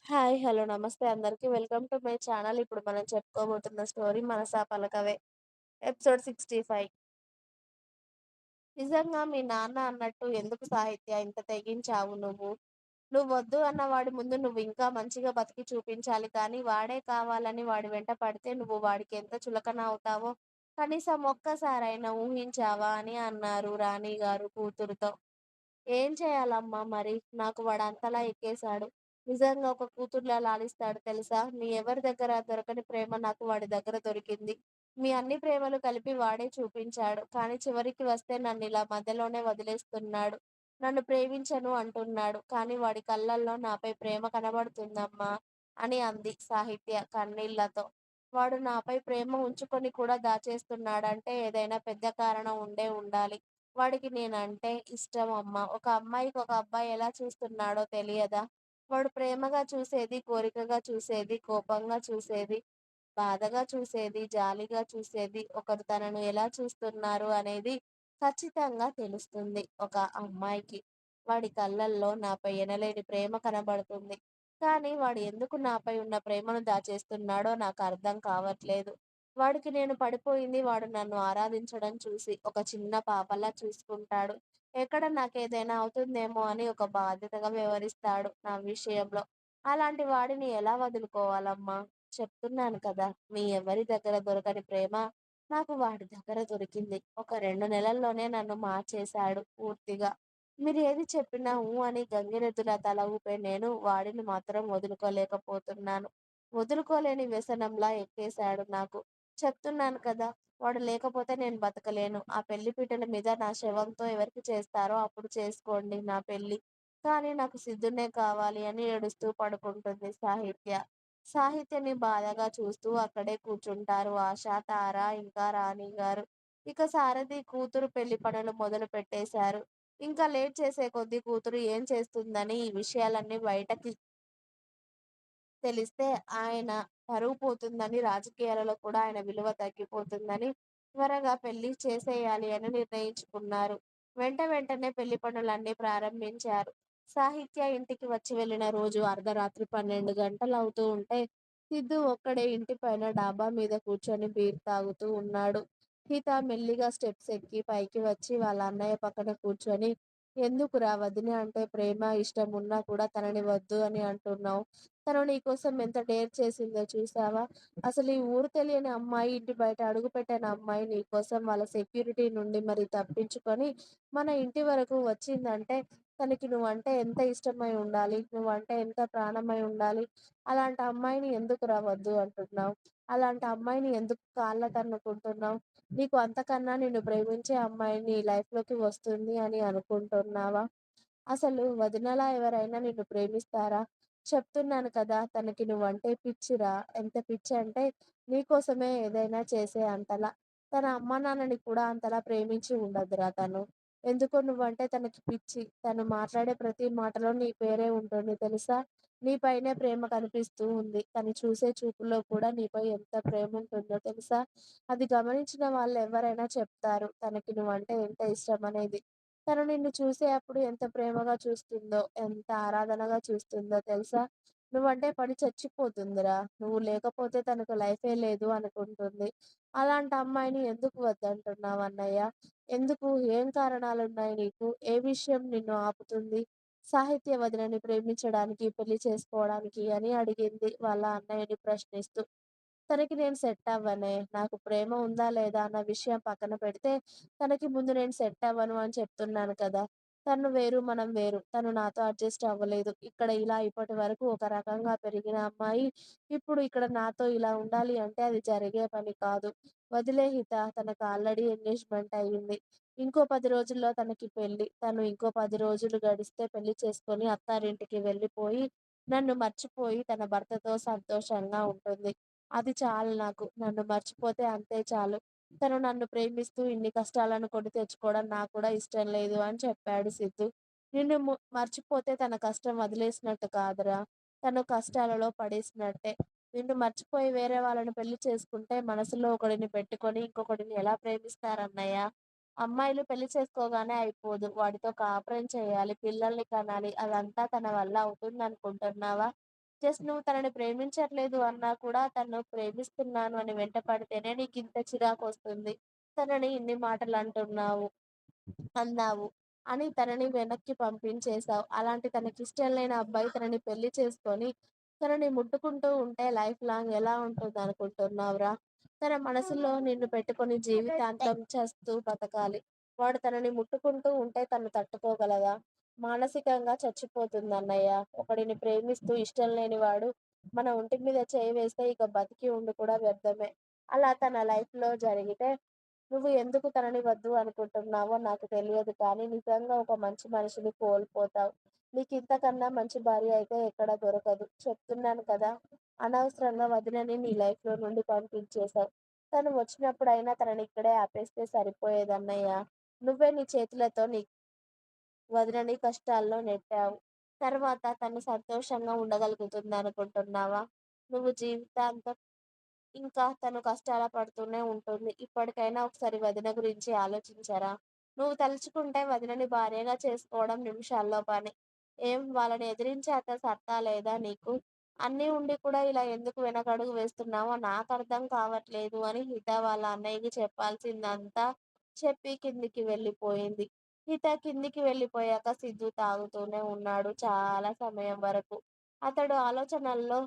Hi. Hello. నమస్తే అందరికి. Welcome to my channel. ఇప్పుడు మనం చెప్పుకోబోతున్న స్టోరీ 'మనసా పలకవే' ఎపిసోడ్ 65. నిజంగా మీ నాన్న అన్నట్టు ఎందుకు సాహిత్య ఇంత తెగించావు నువ్వు? నువ్వొద్దు అన్న వాడి ముందు నువ్వింకా మంచిగా బతికి చూపించాలి కానీ, వాడే కావాలని వాడి వెంట పడితే నువ్వు వాడికి ఎంత చులకన అవుతావో కనీసం ఒక్కసారైనా ఊహించావా? అని అన్నారు రాణిగారు కూతురుతో. ఏం చేయాలమ్మా మరి? నాకు వాడంతలా ఎక్కేశాడు. నిజంగా ఒక కూతురులా లాలిస్తాడు తెలుసా? మీ ఎవరి దగ్గర దొరకని ప్రేమ నాకు వాడి దగ్గర దొరికింది. మీ అన్ని ప్రేమలు కలిపి వాడే చూపించాడు. కానీ చివరికి వస్తే నన్నిలా మధ్యలోనే వదిలేస్తున్నాడు. నన్ను ప్రేమించను అంటున్నాడు. కానీ వాడి కళ్ళల్లో నాపై ప్రేమ కనబడుతుందమ్మా అని అంది సాహిత్య కన్నీళ్లతో. వాడు నాపై ప్రేమ ఉంచుకొని కూడా దాచేస్తున్నాడంటే ఏదైనా పెద్ద కారణం ఉండే ఉండాలి. వాడికి నేనంటే ఇష్టం అమ్మా. ఒక అమ్మాయికి ఒక అబ్బాయి ఎలా చూస్తున్నాడో తెలియదా? వాడు ప్రేమగా చూసేది, కోరికగా చూసేది, కోపంగా చూసేది, బాధగా చూసేది, జాలిగా చూసేది, ఒకరు తనను ఎలా చూస్తున్నారు అనేది ఖచ్చితంగా తెలుస్తుంది ఒక అమ్మాయికి. వాడి కళ్ళల్లో నాపై ఎనలేని ప్రేమ కనబడుతుంది. కానీ వాడు ఎందుకు నాపై ఉన్న ప్రేమను దాచేస్తున్నాడో నాకు అర్థం కావట్లేదు. వాడికి నేను పడిపోయింది వాడు నన్ను ఆరాధించడం చూసి. ఒక చిన్న పాపలా చూసుకుంటాడు. ఎక్కడ నాకేదైనా అవుతుందేమో అని ఒక బాధ్యతగా వ్యవహరిస్తాడు నా విషయంలో. అలాంటి వాడిని ఎలా వదులుకోవాలమ్మా? చెప్తున్నాను కదా! మీ ఎవరి దగ్గర దొరకని ప్రేమ నాకు వాడి దగ్గర దొరికింది. ఒక 2 నెలల్లోనే నన్ను మార్చేశాడు పూర్తిగా. మీరు ఏది చెప్పినా ఊ అని గంగిరెద్దులా తల ఊపే నేను వాడిని మాత్రం వదులుకోలేకపోతున్నాను. వదులుకోలేని వ్యసనంలా ఎక్కేశాడు నాకు. చెప్తున్నాను కదా! వాడు లేకపోతే నేను బతకలేను. ఆ పెళ్లి పీటల మీద నా శవంతో ఎవరికి చేస్తారో అప్పుడు చేసుకోండి నా పెళ్లి. కానీ నాకు సిద్ధునే కావాలి అని ఏడుస్తూ పడుకుంటుంది సాహిత్య. సాహిత్యని బాధగా చూస్తూ అక్కడే కూర్చుంటారు ఆశ, తార, ఇంకా రాణి గారు. ఇక సారథి కూతురు పెళ్లి పనులు మొదలు పెట్టేశారు. ఇంకా లేట్ చేసే కొద్దీ కూతురు ఏం చేస్తుందని ఈ విషయాలన్నీ బయటకి తెలిస్తే ఆయన పరువు పోతుందని, రాజకీయాలలో కూడా ఆయన విలువ తగ్గిపోతుందని త్వరగా పెళ్లి చేసేయాలి అని నిర్ణయించుకున్నారు. వెంటనే పెళ్లి పనులన్నీ ప్రారంభించారు. సాహిత్య ఇంటికి వచ్చి వెళ్ళిన రోజు అర్ధరాత్రి 12 గంటలవుతూ ఉంటే, సిద్ధు ఒక్కడే ఇంటి పైన డాబా మీద కూర్చొని బీర్ తాగుతూ ఉన్నాడు. సీత మెల్లిగా స్టెప్స్ ఎక్కి పైకి వచ్చి వాళ్ళ అన్నయ్య పక్కన కూర్చొని, ఎందుకురా వదిన అంటే ప్రేమ, ఇష్టం ఉన్నా కూడా తనని వద్దు అని అంటున్నావు? తను నీకోసం ఎంత డేర్ చేసిందో చూసావా? అసలు ఈ ఊరు తెలియని అమ్మాయి, ఇంటి బయట అడుగుపెట్టని అమ్మాయి నీకోసం వాళ్ళ సెక్యూరిటీ నుండి మరి తప్పించుకొని మన ఇంటి వరకు వచ్చిందంటే తనకి నువ్వంటే ఎంత ఇష్టమై ఉండాలి? నువ్వంటే ఎంత ప్రాణమై ఉండాలి? అలాంటి అమ్మాయిని ఎందుకురా వద్దు అంటున్నావు? అలాంటి అమ్మాయిని ఎందుకు కాళ్ళ తన్నుకుంటున్నావు? నీకు అంతకన్నా నిన్ను ప్రేమించే అమ్మాయి నీ లైఫ్‌లోకి వస్తుంది అని అనుకుంటున్నావా? అసలు వదినలా ఎవరైనా నిన్ను ప్రేమిస్తారా? చెప్తున్నాను కదా! తనకి నువ్వంటే పిచ్చిరా! ఎంత పిచ్చంటే నీకోసమే ఏదైనా చేసే అంతలా. తన అమ్మానాన్నని కూడా అంతలా ప్రేమించి ఉండదురా తను. ఎందుకో నువ్వంటే తనకి పిచ్చి. తను మాట్లాడే ప్రతి మాటలో నీ పేరే ఉంటుంది తెలుసా? నీ పైనే ప్రేమ కనిపిస్తూ ఉంది. తను చూసే చూపుల్లో కూడా నీపై ఎంత ప్రేముంటుందో తెలుసా? అది గమనించిన వాళ్ళెవ్వరైనా చెప్తారు తనకి నువ్వంటే ఎంత ఇష్టమనేది. తను నిన్ను చూసే అప్పుడు ఎంత ప్రేమగా చూస్తుందో, ఎంత ఆరాధనగా చూస్తుందో తెలుసా? నువ్వంటే పడి చచ్చిపోతుందిరా. నువ్వు లేకపోతే తనకు లైఫే లేదు అనుకుంటుంది. అలాంటి అమ్మాయిని ఎందుకు వద్దంటున్నావు అన్నయ్య? ఎందుకు? ఏం కారణాలున్నాయి నీకు? ఏ విషయం నిన్ను ఆపుతుంది? సాహిత్య వదినని ప్రేమించడానికి, పెళ్లి చేసుకోవడానికి అని అడిగింది వాళ్ళ అన్నయ్యని ప్రశ్నిస్తూ. తనకి నేను సెట్ అవ్వనే. నాకు ప్రేమ ఉందా లేదా అన్న విషయం పక్కన పెడితే, తనకి ముందు నేను సెట్ అవ్వను అని చెప్తున్నాను కదా! తను వేరు, మనం వేరు. తను నాతో అడ్జస్ట్ అవ్వలేదు. ఇక్కడ ఇలా ఇప్పటి వరకు ఒక రకంగా పెరిగిన అమ్మాయి, ఇప్పుడు ఇక్కడ నాతో ఇలా ఉండాలి అంటే అది జరిగే పని కాదు. వదిలేయ్ హిత. తనకు ఆల్రెడీ ఎంగేజ్‌మెంట్ అయింది. ఇంకో 10 రోజుల్లో తనకి పెళ్లి. తను ఇంకో 10 రోజులు గడిస్తే పెళ్లి చేసుకొని అత్తారింటికి వెళ్ళిపోయి, నన్ను మర్చిపోయి తన భర్తతో సంతోషంగా ఉంటుంది. అది చాలు నాకు. నన్ను మర్చిపోతే అంతే చాలు. తను నన్ను ప్రేమిస్తూ ఇన్ని కష్టాలను కొని తెచ్చుకోవడం నాకు కూడా ఇష్టం లేదు అని చెప్పాడు సిద్ధు. నిన్ను మర్చిపోతే తన కష్టం వదిలేసినట్టు కాదురా! తను కష్టాలలో పడేసినట్టే. నిన్ను మర్చిపోయి వేరే వాళ్ళని పెళ్లి చేసుకుంటే మనసులో ఒకడిని పెట్టుకొని ఇంకొకడిని ఎలా ప్రేమిస్తారన్నయ్య? అమ్మాయిలు పెళ్లి చేసుకోగానే అయిపోదు. వాడితో కాపురం చేయాలి, పిల్లల్ని కనాలి. అదంతా తన వల్ల అవుతుందనుకుంటున్నావా? జస్ట్ నువ్వు తనని ప్రేమించట్లేదు అన్నా కూడా తను ప్రేమిస్తున్నాను అని వెంట పడితేనే నీకింత చిరాకొస్తుంది. తనని ఇన్ని మాటలంటున్నావు. అన్నావు అని తనని వెనక్కి పంపించేశావు. అలాంటి తనకిష్టం లేని అబ్బాయి తనని పెళ్లి చేసుకొని, తనని ముట్టుకుంటూ ఉంటే లైఫ్ లాంగ్ ఎలా ఉంటుందనుకుంటున్నావురా? తన మనసులో నిన్ను పెట్టుకొని జీవితాంతం చస్తూ బతకాలి. వాడు తనని ముట్టుకుంటూ ఉంటే తను తట్టుకోగలదా? మానసికంగా చచ్చిపోతుందన్నయ్య. ఒకడిని ప్రేమిస్తూ ఇష్టం లేని వాడు మన ఒంటి మీద చేయి వేస్తే ఇక బతికి ఉండి కూడా వ్యర్థమే. అలా తన లైఫ్‌లో జరిగితే నువ్వు ఎందుకు తనని వద్దు అనుకుంటున్నావో నాకు తెలియదు కానీ, నిజంగా ఒక మంచి మనిషిని కోల్పోతావు. నీకింతకన్నా మంచి భార్య అయితే ఎక్కడ దొరకదు. చెప్తున్నాను కదా! అనవసరంగా వదినని నీ లైఫ్‌లో నుండి పంపించేశావు. తను వచ్చినప్పుడైనా తనని ఇక్కడే ఆపేస్తే సరిపోయేదన్నయ్య. నువ్వే నీ చేతులతో నీ వదినని కష్టాల్లో నెట్టావు. తర్వాత తను సంతోషంగా ఉండగలుగుతుందనుకుంటున్నావా? నువ్వు జీవితాంతం ఇంకా తను కష్టాల పడుతూనే ఉంటుంది. ఇప్పటికైనా ఒకసారి వదిన గురించి ఆలోచించరా? నువ్వు తలుచుకుంటే వదినని భార్యగా చేసుకోవడం నిమిషాల్లో పని. ఏం వాళ్ళని ఎదిరించేంత సత్తా లేదా నీకు? అన్నీ ఉండి కూడా ఇలా ఎందుకు వెనకడుగు వేస్తున్నావో నాకర్థం కావట్లేదు అని హిత వాళ్ళ అన్నయ్యకి చెప్పాల్సిందంతా చెప్పి కిందికి వెళ్ళిపోయింది. హిత కిందికి వెళ్ళిపోయాక సిద్ధు తాగుతూనే ఉన్నాడు చాలా సమయం వరకు. అతడు ఆలోచనల్లో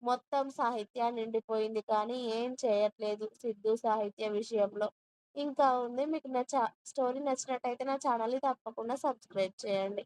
మొత్తం సాహిత్య నిండిపోయింది. కానీ ఏం చేయట్లేదు సిద్ధు సాహిత్య విషయంలో. ఇంకా ఉంది. మీకు స్టోరీ నచ్చినట్టయితే నా ఛానల్‌ని తప్పకుండా సబ్స్క్రైబ్ చేయండి.